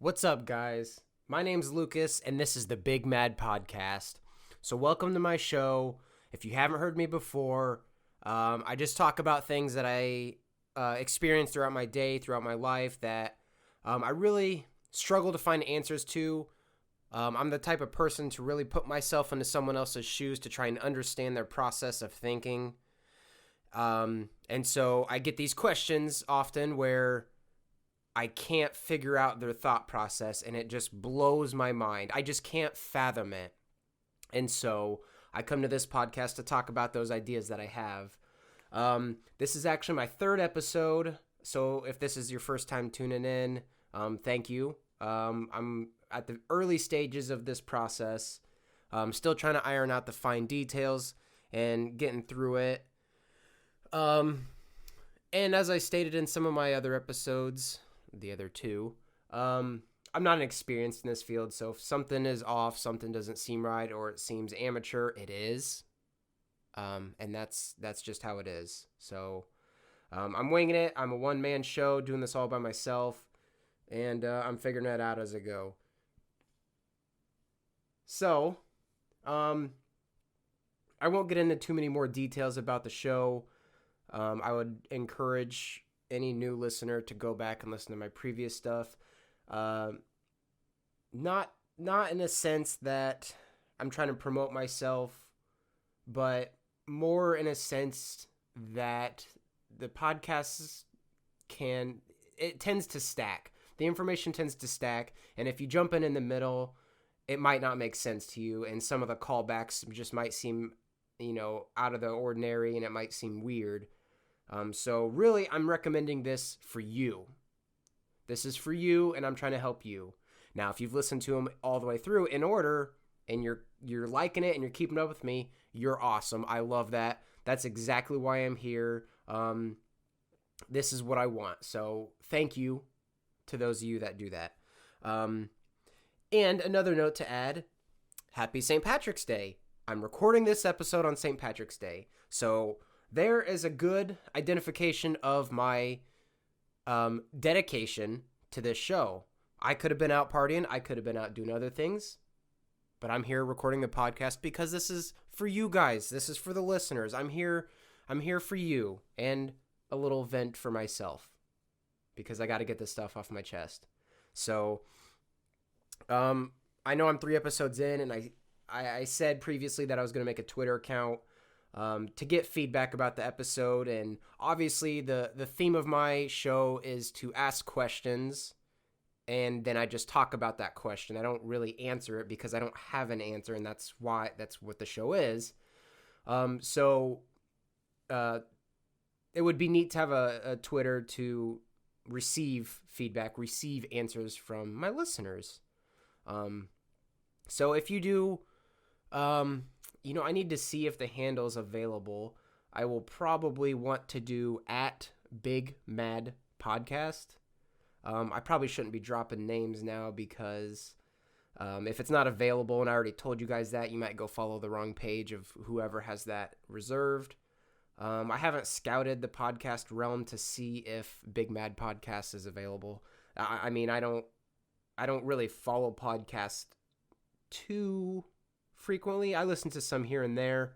What's up, guys? My name's Lucas, and this is the Big Mad Podcast. So, welcome to my show. If you haven't heard me before, I just talk about things that I experience throughout my day, throughout my life, that I really struggle to find answers to. I'm the type of person to really put myself into someone else's shoes to try and understand their process of thinking. And so I get these questions often where I can't figure out their thought process, and it just blows my mind. I just can't fathom it. And so I come to this podcast to talk about those ideas that I have. This is actually my third episode, so if this is your first time tuning in, thank you. I'm at the early stages of this process. I'm still trying to iron out the fine details and getting through it. And as I stated in some of my other episodes, the other two, I'm not experienced in this field, so if something is off, something doesn't seem right, or it seems amateur, it is. And that's just how it is. So I'm winging it. I'm a one-man show doing this all by myself, and I'm figuring that out as I go. So I won't get into too many more details about the show. I would encourage any new listener to go back and listen to my previous stuff. Not in a sense that I'm trying to promote myself, but more in a sense that the podcasts it tends to stack. The information tends to stack, and if you jump in the middle, it might not make sense to you, and some of the callbacks just might seem, out of the ordinary, and it might seem weird. So really, I'm recommending this for you. This is for you, and I'm trying to help you. Now, if you've listened to them all the way through in order, and you're liking it and you're keeping up with me, you're awesome. I love that. That's exactly why I'm here. This is what I want. So thank you to those of you that do that. And another note to add, happy St. Patrick's Day. I'm recording this episode on St. Patrick's Day. So there is a good identification of my dedication to this show. I could have been out partying. I could have been out doing other things. But I'm here recording the podcast because this is for you guys. This is for the listeners. I'm here for you, and a little vent for myself because I got to get this stuff off my chest. So I know I'm 3 episodes in, and I said previously that I was going to make a Twitter account to get feedback about the episode. And obviously the theme of my show is to ask questions, and then I just talk about that question. I don't really answer it because I don't have an answer, and that's what the show is. So it would be neat to have a Twitter to receive feedback, receive answers from my listeners. So if you do, I need to see if the handle's available. I will probably want to do at Big Mad Podcast. I probably shouldn't be dropping names now because if it's not available, and I already told you guys that, you might go follow the wrong page of whoever has that reserved. I haven't scouted the podcast realm to see if Big Mad Podcast is available. I don't really follow podcasts too frequently. I listen to some here and there.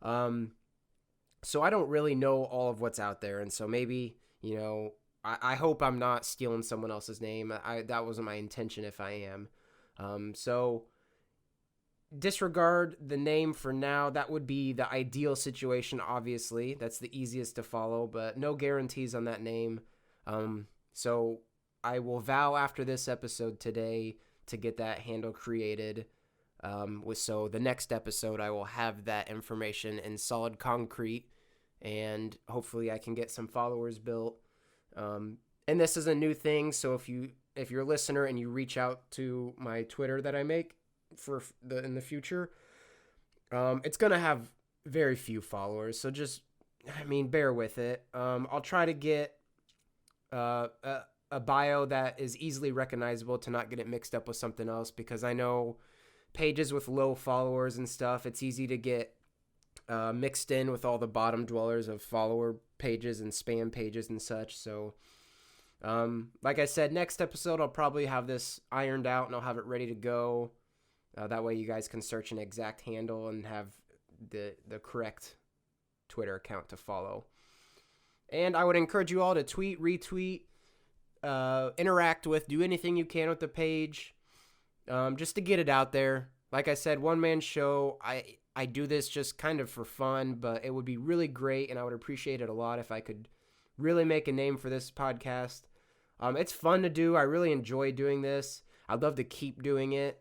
So I don't really know all of what's out there. And so maybe, I hope I'm not stealing someone else's name. That wasn't my intention if I am. So disregard the name for now. That would be the ideal situation, obviously. That's the easiest to follow, but no guarantees on that name. So I will vow after this episode today to get that handle created. So the next episode, I will have that information in solid concrete, and hopefully I can get some followers built. And this is a new thing, so if you're a listener and you reach out to my Twitter that I make in the future, it's gonna have very few followers. So just, bear with it. I'll try to get a bio that is easily recognizable to not get it mixed up with something else, because I know pages with low followers and stuff, it's easy to get mixed in with all the bottom dwellers of follower pages and spam pages and such. So Like I said, next episode I'll probably have this ironed out and I'll have it ready to go. That way you guys can search an exact handle and have the correct Twitter account to follow. And I would encourage you all to tweet, retweet, interact with, do anything you can with the page, just to get it out there. Like I said, one-man show. I do this just kind of for fun, but it would be really great, and I would appreciate it a lot if I could really make a name for this podcast. It's fun to do. I really enjoy doing this. I'd love to keep doing it.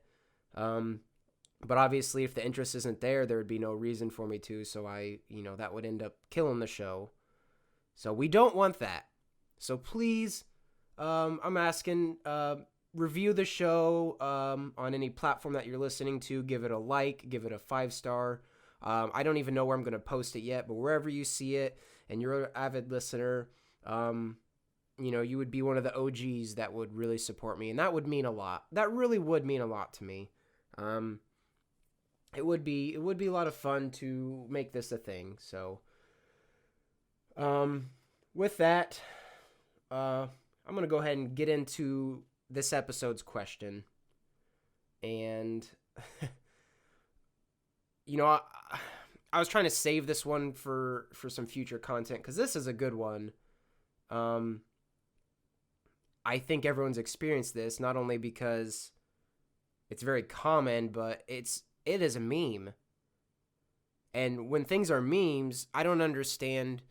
But obviously, if the interest isn't there, there would be no reason for me to, so that would end up killing the show. So we don't want that. So please, I'm asking, review the show on any platform that you're listening to. Give it a like, give it a 5-star. I don't even know where I'm going to post it yet, but wherever you see it and you're an avid listener, you would be one of the OGs that would really support me, and that would mean a lot. That really would mean a lot to me. It would be a lot of fun to make this a thing. So, with that, I'm going to go ahead and get into this episode's question. And, I was trying to save this one for some future content, because this is a good one. I think everyone's experienced this, not only because it's very common, but it is a meme. And when things are memes, I don't understand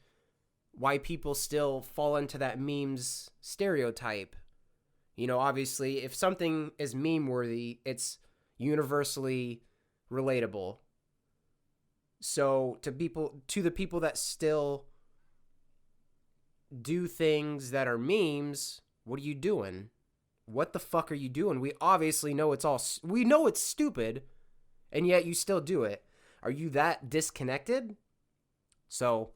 why people still fall into that meme's stereotype. Obviously, if something is meme-worthy, it's universally relatable. So to the people that still do things that are memes, what are you doing? What the fuck are you doing? We obviously know we know it's stupid, and yet you still do it. Are you that disconnected? So,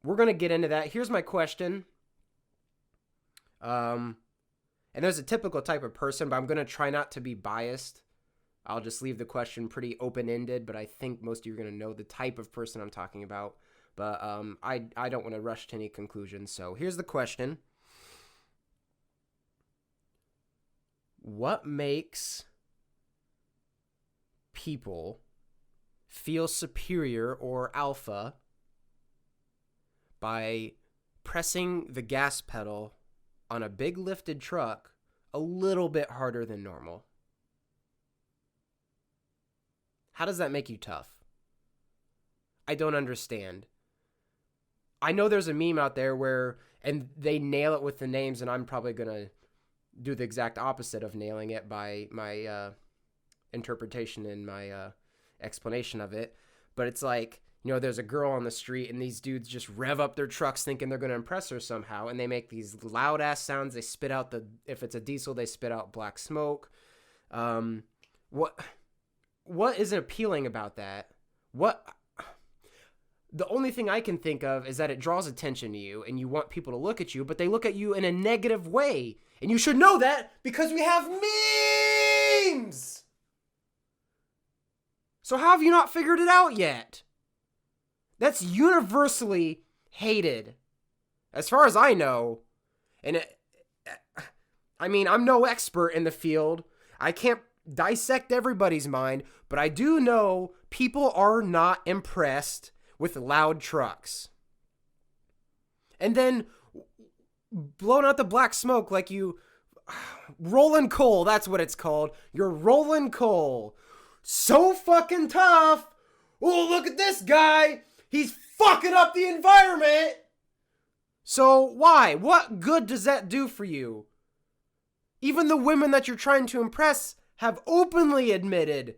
we're going to get into that. Here's my question. And there's a typical type of person, but I'm going to try not to be biased. I'll just leave the question pretty open-ended, but I think most of you are going to know the type of person I'm talking about. But I don't want to rush to any conclusions. So, here's the question. What makes people feel superior or alpha by pressing the gas pedal on a big lifted truck a little bit harder than normal? How does that make you tough? I don't understand. I know there's a meme out there and they nail it with the names, and I'm probably going to do the exact opposite of nailing it by my interpretation and my explanation of it. But it's like, there's a girl on the street and these dudes just rev up their trucks thinking they're going to impress her somehow, and they make these loud ass sounds. They spit out if it's a diesel, they spit out black smoke. What isn't appealing about that? The only thing I can think of is that it draws attention to you and you want people to look at you, but they look at you in a negative way. And you should know that because we have memes. So how have you not figured it out yet? That's universally hated, as far as I know. And I'm no expert in the field. I can't dissect everybody's mind, but I do know people are not impressed with loud trucks. And then blowing out the black smoke like you rolling coal, that's what it's called. You're rolling coal. So fucking tough. Oh, look at this guy. He's fucking up the environment. So why? What good does that do for you? Even the women that you're trying to impress have openly admitted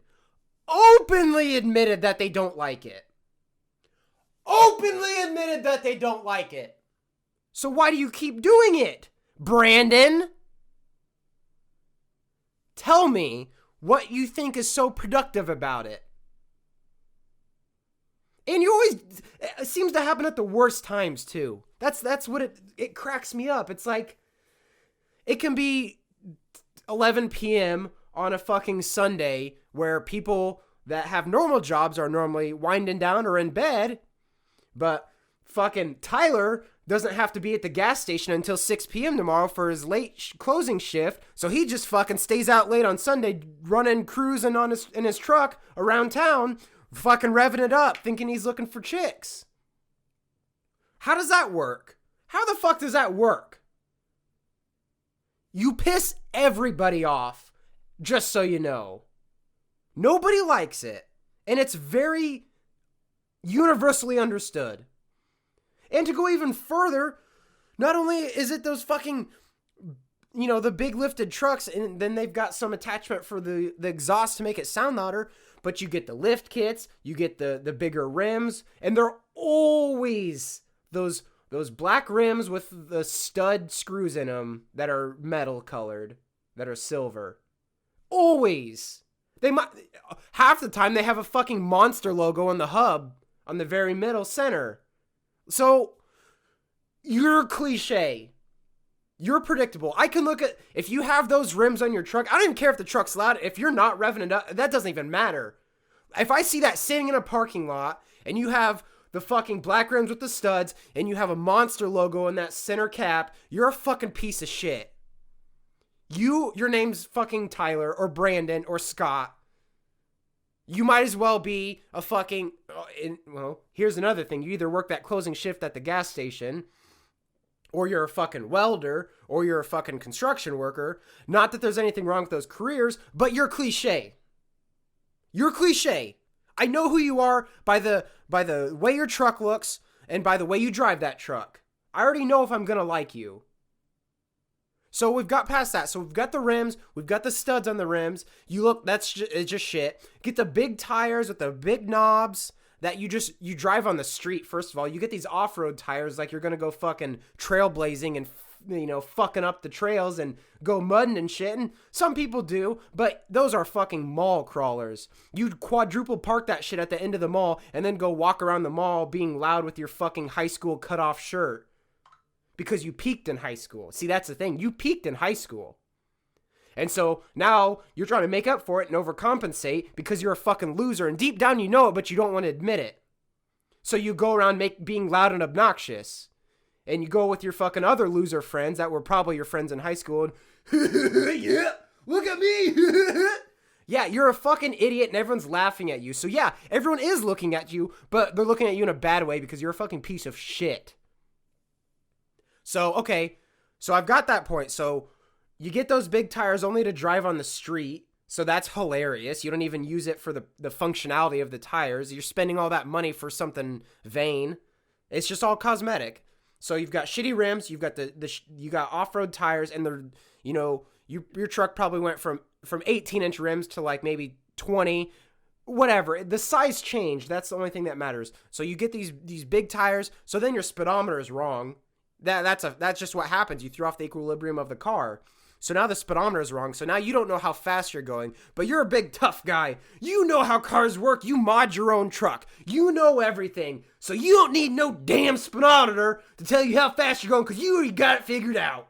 that they don't like it. Openly admitted that they don't like it. So why do you keep doing it, Brandon? Tell me what you think is so productive about it. And it seems to happen at the worst times too. That's what it cracks me up. It's like, it can be 11 p.m. on a fucking Sunday where people that have normal jobs are normally winding down or in bed. But fucking Tyler doesn't have to be at the gas station until 6 p.m. tomorrow for his late closing shift, so he just fucking stays out late on Sunday running, cruising in his truck around town, fucking revving it up, thinking he's looking for chicks. How does that work? How the fuck does that work? You piss everybody off, just so you know. Nobody likes it, and it's very universally understood. And to go even further, not only is it those fucking, the big lifted trucks, and then they've got some attachment for the exhaust to make it sound louder, but you get the lift kits, you get the bigger rims, and they're always those black rims with the stud screws in them that are metal colored, that are silver. Always. Half the time they have a fucking monster logo on the hub on the very middle center. So, you're cliche. You're predictable. I can look at, if you have those rims on your truck, I don't even care if the truck's loud. If you're not revving it up, that doesn't even matter. If I see that sitting in a parking lot, and you have the fucking black rims with the studs, and you have a monster logo in that center cap, you're a fucking piece of shit. Your name's fucking Tyler, or Brandon, or Scott. You might as well be a fucking, here's another thing. You either work that closing shift at the gas station, or you're a fucking welder, or you're a fucking construction worker. Not that there's anything wrong with those careers, but you're cliche. You're cliche. I know who you are by the way your truck looks, and by the way you drive that truck. I already know if I'm gonna like you. So we've got past that. So we've got the rims. We've got the studs on the rims. It's just shit. Get the big tires with the big knobs that you drive on the street. First of all, you get these off-road tires like you're going to go fucking trailblazing and, fucking up the trails and go mudding and shit. And some people do, but those are fucking mall crawlers. You quadruple park that shit at the end of the mall and then go walk around the mall being loud with your fucking high school cutoff shirt. Because you peaked in high school. See, that's the thing. You peaked in high school. And so now you're trying to make up for it and overcompensate because you're a fucking loser. And deep down you know it, but you don't want to admit it. So you go around being loud and obnoxious. And you go with your fucking other loser friends that were probably your friends in high school. And, yeah, look at me. Yeah, you're a fucking idiot and everyone's laughing at you. So yeah, everyone is looking at you, but they're looking at you in a bad way because you're a fucking piece of shit. So, okay, so I've got that point. So you get those big tires only to drive on the street. So that's hilarious. You don't even use it for the functionality of the tires. You're spending all that money for something vain. It's just all cosmetic. So you've got shitty rims. You've got you got off-road tires, and your truck probably went from 18-inch rims to like maybe 20. Whatever. The size changed. That's the only thing that matters. So you get these big tires. So then your speedometer is wrong. That's just what happens. You throw off the equilibrium of the car. So now the speedometer is wrong. So now you don't know how fast you're going, but you're a big tough guy. You know how cars work. You mod your own truck. You know everything. So you don't need no damn speedometer to tell you how fast you're going because you already got it figured out.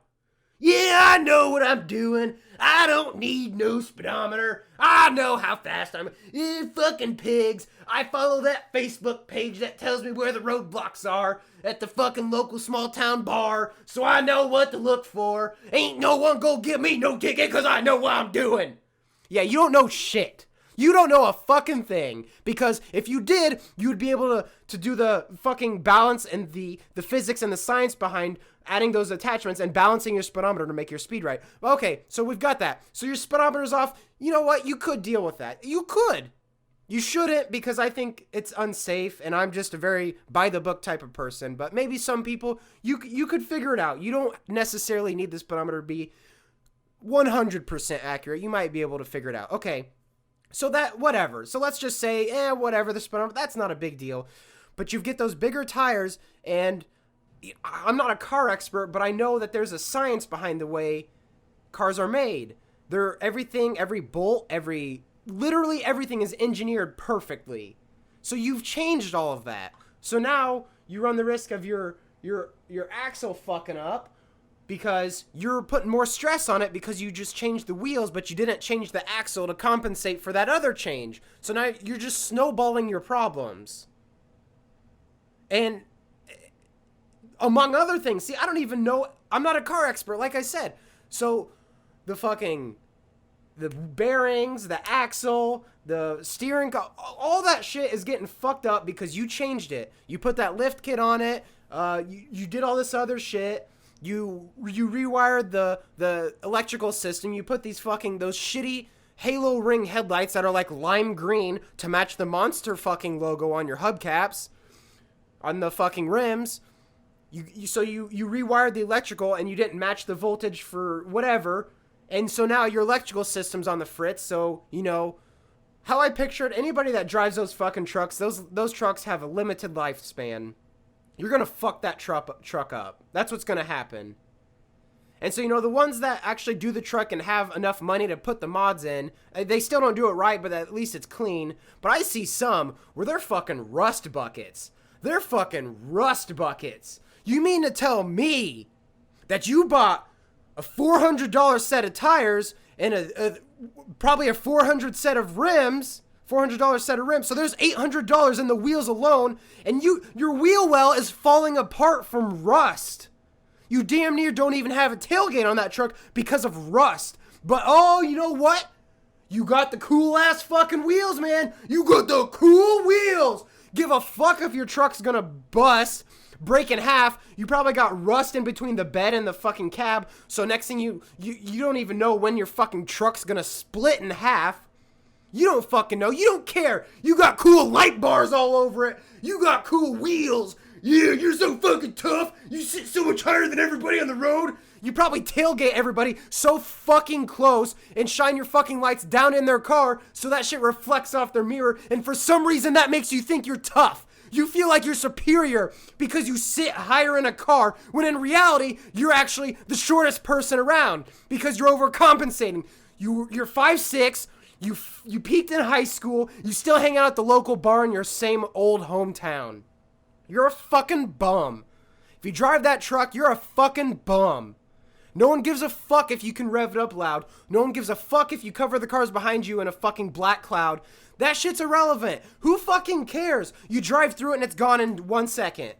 Yeah, I know what I'm doing. I don't need no speedometer. I know how fast I'm. Fucking pigs. I follow that Facebook page that tells me where the roadblocks are at the fucking local small town bar, so I know what to look for. Ain't no one gonna give me no ticket because I know what I'm doing. Yeah, you don't know shit. You don't know a fucking thing, because if you did, you would be able to do the fucking balance and the physics and the science behind adding those attachments and balancing your speedometer to make your speed right. Okay, so we've got that. So your speedometer's off. You know what? You could deal with that. You could. You shouldn't, because I think it's unsafe, and I'm just a very by-the-book type of person. But maybe some people, you could figure it out. You don't necessarily need the speedometer to be 100% accurate. You might be able to figure it out. Okay, so that, whatever. So let's just say, whatever, the speedometer, that's not a big deal. But you get those bigger tires, and I'm not a car expert, but I know that there's a science behind the way cars are made. Every bolt, literally everything is engineered perfectly. So you've changed all of that. So now you run the risk of your axle fucking up because you're putting more stress on it because you just changed the wheels, but you didn't change the axle to compensate for that other change. So now you're just snowballing your problems. And among other things. See, I don't even know. I'm not a car expert, like I said. So the bearings, the axle, the steering, all that shit is getting fucked up because you changed it. You put that lift kit on it. You did all this other shit. You rewired the electrical system. You put those shitty halo ring headlights that are like lime green to match the monster fucking logo on your hubcaps, on the fucking rims. So you rewired the electrical and you didn't match the voltage for whatever. And so now your electrical system's on the fritz. So, how I pictured anybody that drives those fucking trucks, those trucks have a limited lifespan. You're going to fuck that truck up. That's what's going to happen. And so, the ones that actually do the truck and have enough money to put the mods in, they still don't do it right, but at least it's clean. But I see some where they're fucking rust buckets. They're fucking rust buckets. You mean to tell me that you bought a $400 set of tires and probably a $400 set of rims, $400 set of rims. So there's $800 in the wheels alone, and your wheel well is falling apart from rust. You damn near don't even have a tailgate on that truck because of rust. But oh, you know what? You got the cool ass fucking wheels, man. You got the cool wheels. Give a fuck if your truck's gonna bust, break in half. You probably got rust in between the bed and the fucking cab. So next thing you don't even know when your fucking truck's gonna split in half. You don't fucking know. You don't care. You got cool light bars all over it. You got cool wheels. Yeah, you're so fucking tough. You sit so much higher than everybody on the road. You probably tailgate everybody so fucking close and shine your fucking lights down in their car so that shit reflects off their mirror, and for some reason that makes you think you're tough. You feel like you're superior because you sit higher in a car, when in reality, you're actually the shortest person around because you're overcompensating. You're 5'6", you peaked in high school, you still hang out at the local bar in your same old hometown. You're a fucking bum. If you drive that truck, you're a fucking bum. No one gives a fuck if you can rev it up loud. No one gives a fuck if you cover the cars behind you in a fucking black cloud. That shit's irrelevant. Who fucking cares? You drive through it and it's gone in 1 second.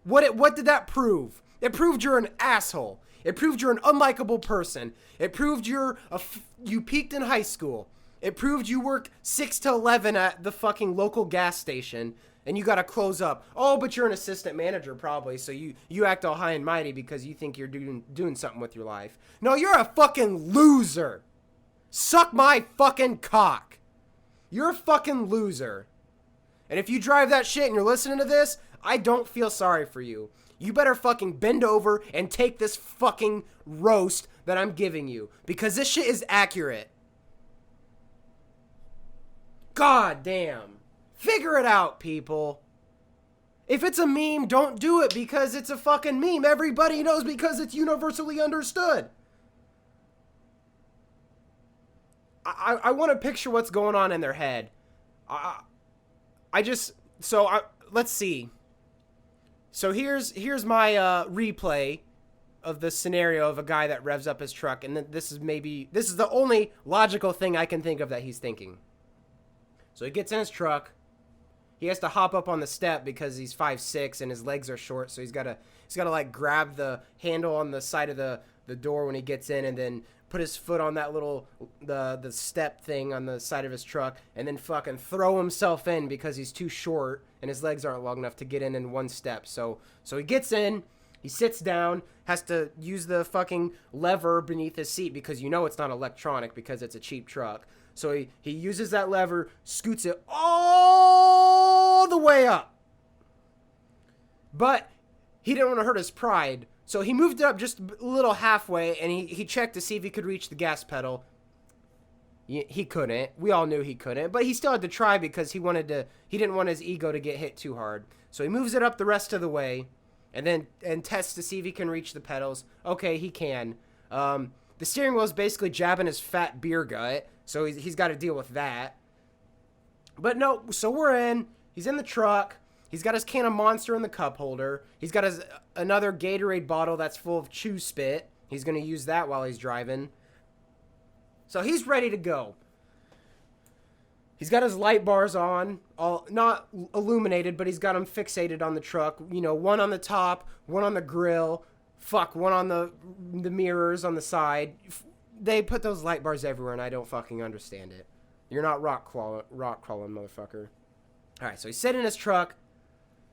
What did that prove? It proved you're an asshole. It proved you're an unlikable person. It proved you peaked in high school. It proved you work 6 to 11 at the fucking local gas station. And you gotta close up. Oh, but you're an assistant manager probably, so you act all high and mighty because you think you're doing something with your life. No, you're a fucking loser. Suck my fucking cock. You're a fucking loser. And if you drive that shit and you're listening to this, I don't feel sorry for you. You better fucking bend over and take this fucking roast that I'm giving you, because this shit is accurate. God damn. Figure it out, people. If it's a meme, don't do it because it's a fucking meme. Everybody knows because it's universally understood. I want to picture what's going on in their head. Let's see. So here's my replay of the scenario of a guy that revs up his truck, and this is the only logical thing I can think of that he's thinking. So he gets in his truck. He has to hop up on the step because he's 5'6" and his legs are short, so he's gotta like grab the handle on the side of the door when he gets in, and then put his foot on that little the step thing on the side of his truck, and then fucking throw himself in because he's too short and his legs aren't long enough to get in one step. So he gets in, he sits down, has to use the fucking lever beneath his seat because it's not electronic because it's a cheap truck. So he uses that lever, scoots it all the way up. But he didn't want to hurt his pride. So he moved it up just a little halfway, and he checked to see if he could reach the gas pedal. He couldn't. We all knew he couldn't. But he still had to try because he didn't want his ego to get hit too hard. So he moves it up the rest of the way and tests to see if he can reach the pedals. Okay, he can. The steering wheel is basically jabbing his fat beer gut. So he's got to deal with that. But no, so we're in. He's in the truck. He's got his can of Monster in the cup holder. He's got another Gatorade bottle that's full of chew spit. He's going to use that while he's driving. So he's ready to go. He's got his light bars on, all not illuminated, but he's got them fixated on the truck. You know, one on the top, one on the grill, one on the mirrors on the side. They put those light bars everywhere, and I don't fucking understand it. You're not rock crawling, motherfucker. All right, so he's sitting in his truck,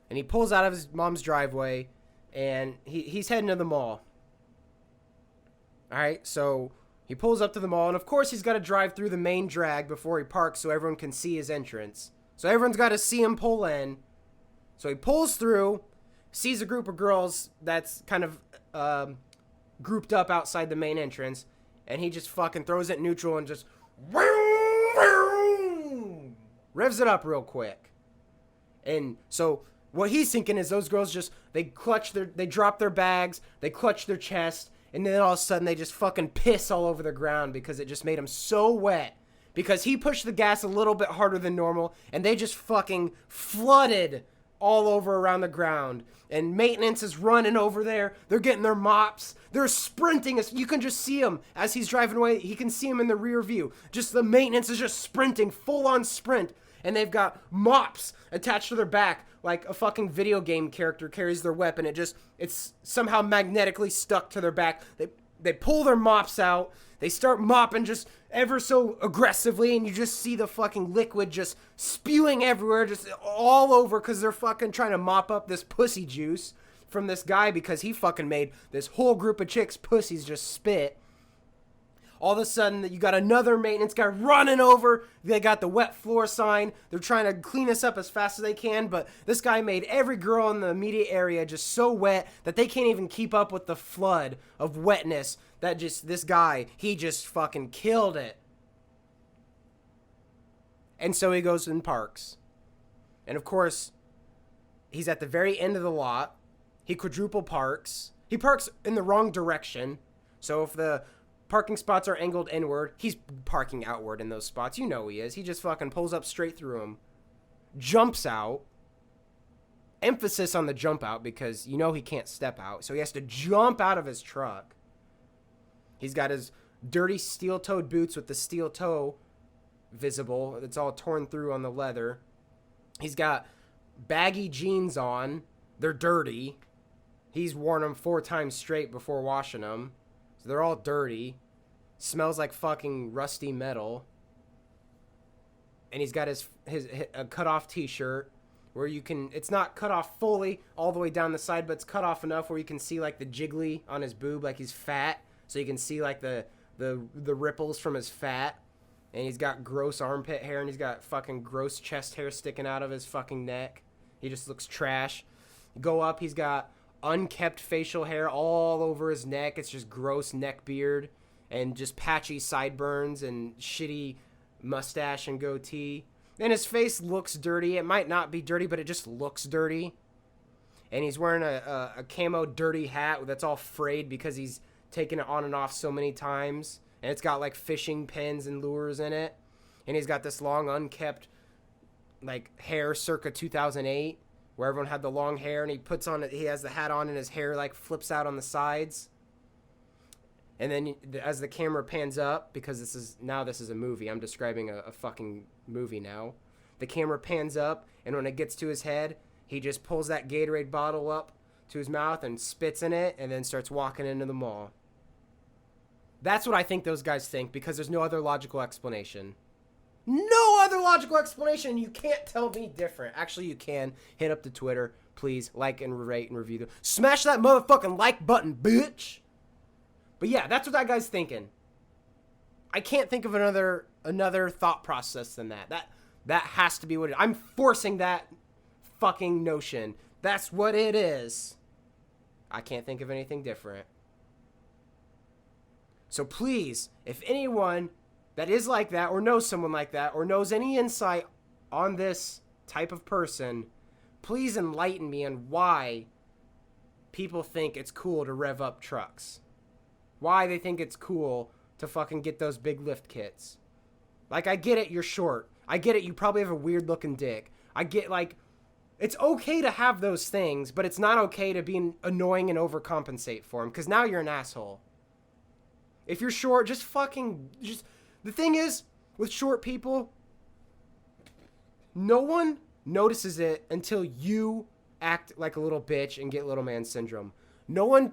and he pulls out of his mom's driveway, and he's heading to the mall. All right, so he pulls up to the mall, and of course he's got to drive through the main drag before he parks so everyone can see his entrance. So everyone's got to see him pull in. So he pulls through, sees a group of girls that's kind of grouped up outside the main entrance, and he just fucking throws it neutral and just revs it up real quick. And so what he's thinking is those girls just, they drop their bags, they clutch their chest, and then all of a sudden they just fucking piss all over the ground because it just made them so wet. Because he pushed the gas a little bit harder than normal, and they just fucking flooded all over around the ground. And maintenance is running over there. They're getting their mops. They're sprinting. You can just see him as he's driving away. He can see him in the rear view. Just the maintenance is just sprinting, full on sprint. And they've got mops attached to their back like a fucking video game character carries their weapon. It's somehow magnetically stuck to their back. They pull their mops out. They start mopping just ever so aggressively, and you just see the fucking liquid just spewing everywhere, just all over, because they're fucking trying to mop up this pussy juice from this guy because he fucking made this whole group of chicks' pussies just spit. All of a sudden, you got another maintenance guy running over. They got the wet floor sign. They're trying to clean this up as fast as they can, but this guy made every girl in the immediate area just so wet that they can't even keep up with the flood of wetness that this guy, he just fucking killed it. And so he goes and parks. And of course, he's at the very end of the lot. He quadruple parks. He parks in the wrong direction. So if the parking spots are angled inward, he's parking outward in those spots. You know he is. He just fucking pulls up straight through them. Jumps out. Emphasis on the jump out because you know he can't step out. So he has to jump out of his truck. He's got his dirty steel-toed boots with the steel toe visible. It's all torn through on the leather. He's got baggy jeans on. They're dirty. He's worn them 4 times straight before washing them. So they're all dirty. Smells like fucking rusty metal. And he's got a cut-off t-shirt where you can, it's not cut off fully all the way down the side, but it's cut off enough where you can see like the jiggly on his boob, like he's fat. So you can see like the ripples from his fat. And he's got gross armpit hair, and he's got fucking gross chest hair sticking out of his fucking neck. He just looks trash. Go up, he's got unkept facial hair all over his neck. It's just gross neck beard and just patchy sideburns and shitty mustache and goatee. And his face looks dirty. It might not be dirty, but it just looks dirty. And he's wearing a camo dirty hat that's all frayed because he's taken it on and off so many times. And it's got like fishing pins and lures in it. And he's got this long unkept like hair circa 2008 where everyone had the long hair, and he has the hat on and his hair like flips out on the sides. And then as the camera pans up, because this is a movie, I'm describing a fucking movie now. The camera pans up, and when it gets to his head, he just pulls that Gatorade bottle up to his mouth and spits in it and then starts walking into the mall. That's what I think those guys think, because there's no other logical explanation. No other logical explanation. You can't tell me different. Actually, you can. Hit up the Twitter. Please like and rate and review. Smash that motherfucking like button, bitch. But yeah, that's what that guy's thinking. I can't think of another thought process than that. That has to be what I'm forcing that fucking notion. That's what it is. I can't think of anything different. So please, if anyone that is like that, or knows someone like that, or knows any insight on this type of person, please enlighten me on why people think it's cool to rev up trucks. Why they think it's cool to fucking get those big lift kits. Like, I get it, you're short. I get it, you probably have a weird looking dick. I get, like, it's okay to have those things, but it's not okay to be annoying and overcompensate for them, because now you're an asshole. If you're short, the thing is, with short people, No one notices it until you act like a little bitch and get little man syndrome. No one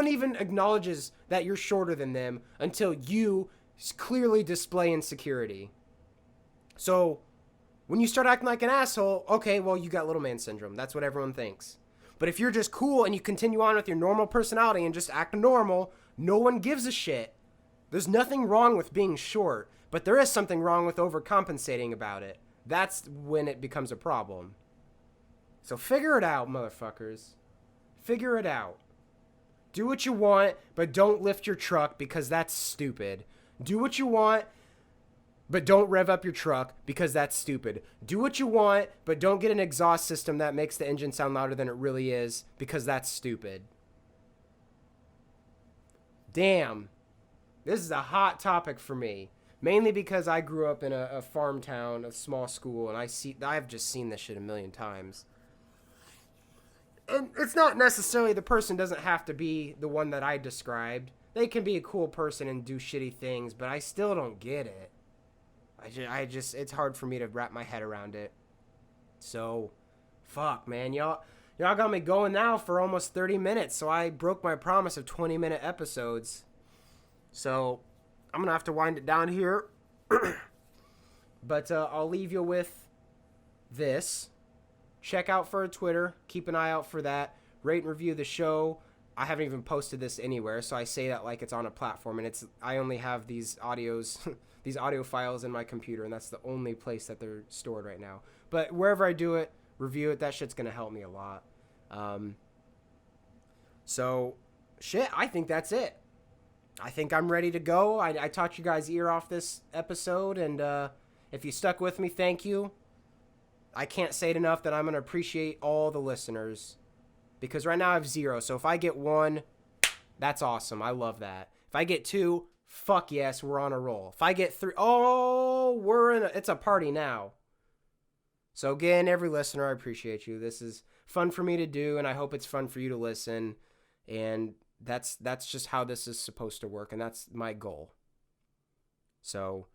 even acknowledges that you're shorter than them until you clearly display insecurity. So, when you start acting like an asshole, okay, well, you got little man syndrome. That's what everyone thinks. But if you're just cool and you continue on with your normal personality and just act normal, no one gives a shit. There's nothing wrong with being short, but there is something wrong with overcompensating about it. That's when it becomes a problem. So figure it out, motherfuckers. Figure it out. Do what you want, but don't lift your truck because that's stupid. Do what you want, but don't rev up your truck because that's stupid. Do what you want, but don't get an exhaust system that makes the engine sound louder than it really is because that's stupid. Damn. This is a hot topic for me. Mainly because I grew up in a farm town, a small school, and I've just seen this shit a million times. And it's not necessarily the person doesn't have to be the one that I described. They can be a cool person and do shitty things, but I still don't get it. I just it's hard for me to wrap my head around it. So, fuck, man. Y'all got me going now for almost 30 minutes, so I broke my promise of 20-minute episodes. So, I'm going to have to wind it down here. But I'll leave you with this. Check out for Twitter. Keep an eye out for that. Rate and review the show. I haven't even posted this anywhere, so I say that like it's on a platform, and I only have these audios, these audio files in my computer, and that's the only place that they're stored right now. But wherever I do it, review it. That shit's going to help me a lot. So, shit, I think that's it. I think I'm ready to go. I taught you guys ear off this episode, and if you stuck with me, thank you. I can't say it enough that I'm going to appreciate all the listeners, because right now I have 0, so if I get 1, that's awesome. I love that. If I get 2, fuck yes, we're on a roll. If I get 3, it's a party now. So again, every listener, I appreciate you. This is fun for me to do, and I hope it's fun for you to listen, and that's just how this is supposed to work, and that's my goal. So,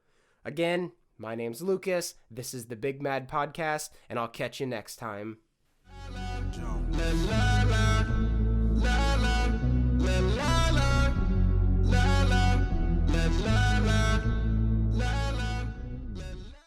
again, my name's Lucas. This is the Big Mad Podcast, and I'll catch you next time.